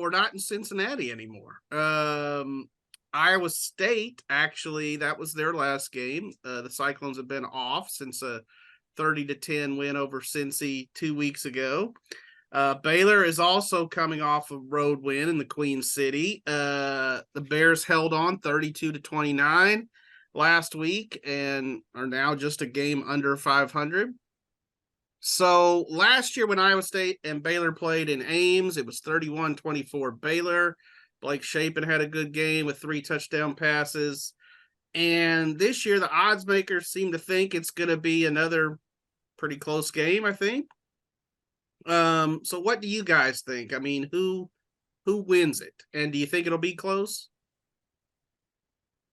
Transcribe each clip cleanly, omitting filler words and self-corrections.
we're not in Cincinnati anymore. Iowa State, actually, that was their last game. The Cyclones have been off since a 30-10 win over Cincy 2 weeks ago. Baylor is also coming off a road win in the Queen City. The Bears held on 32-29 last week and are now just a game under 500. So last year when Iowa State and Baylor played in Ames, it was 31-24 Baylor. Blake Shapen had a good game with 3 touchdown passes. And this year the odds makers seem to think it's going to be another pretty close game, I think. So what do you guys think? I mean, who wins it? And do you think it'll be close?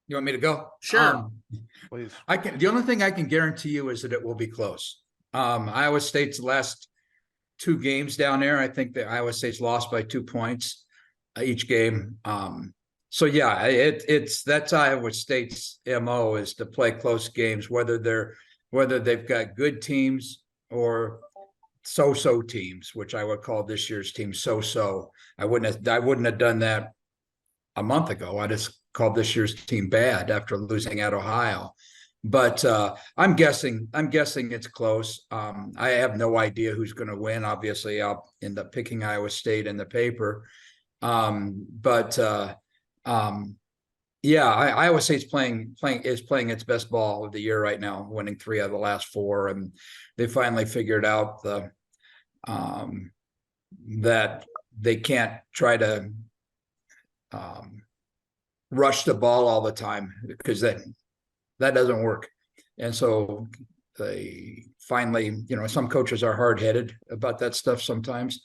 You want me to go? Sure. Please. The only thing I can guarantee you is that it will be close. Iowa State's last 2 games down there, I think that Iowa State's lost by 2 points each game. So yeah, that's Iowa State's MO, is to play close games, whether they've got good teams or so-so teams, which I would call this year's team so-so. I wouldn't have done that a month ago. I just called this year's team bad after losing at Ohio. But I'm guessing it's close. I have no idea who's going to win. Obviously, I'll end up picking Iowa State in the paper. Yeah, Iowa State's playing its best ball of the year right now, winning 3 out of the last 4, and they finally figured out that they can't try to rush the ball all the time, because that doesn't work. And so they finally, some coaches are hard-headed about that stuff sometimes.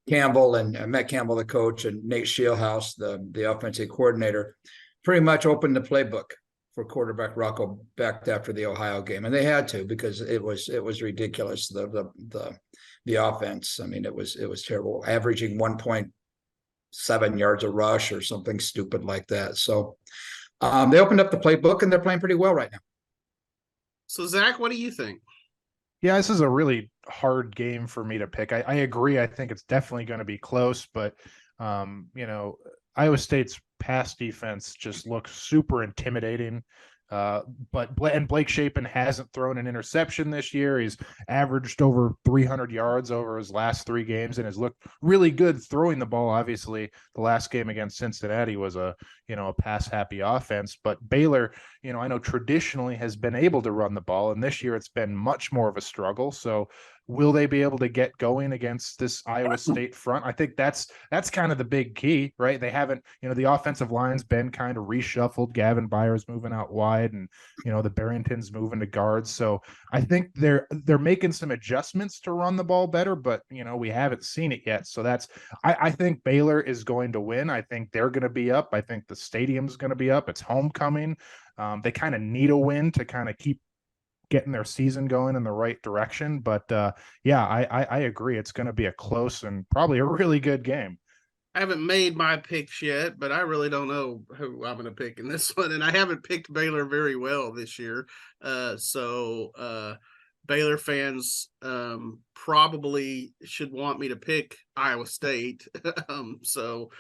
Campbell and Matt Campbell, the coach, and Nate Scheelhaus, the offensive coordinator, pretty much opened the playbook for quarterback Rocco Becht after the Ohio game, and they had to, because it was ridiculous, the offense. I mean, it was terrible, averaging 1.7 yards a rush or something stupid like that. So they opened up the playbook, and they're playing pretty well right now. So Zach, what do you think? Yeah, this is a really hard game for me to pick. I agree. I think it's definitely going to be close, but Iowa State's pass defense just looks super intimidating. But Blake Shapen hasn't thrown an interception this year. He's averaged over 300 yards over his last 3 games and has looked really good throwing the ball. Obviously, the last game against Cincinnati was a pass-happy offense. But Baylor, I know traditionally has been able to run the ball, and this year it's been much more of a struggle. So will they be able to get going against this Iowa State front? I think that's kind of the big key, right? They haven't, the offensive line's been kind of reshuffled. Gavin Byers moving out wide, and the Barrington's moving to guards. So I think they're making some adjustments to run the ball better, but we haven't seen it yet. So I think Baylor is going to win. I think they're going to be up. I think the stadium's going to be up. It's homecoming. They kind of need a win to kind of keep getting their season going in the right direction. But I agree. It's going to be a close and probably a really good game. I haven't made my picks yet, but I really don't know who I'm going to pick in this one. And I haven't picked Baylor very well this year. So Baylor fans probably should want me to pick Iowa State. So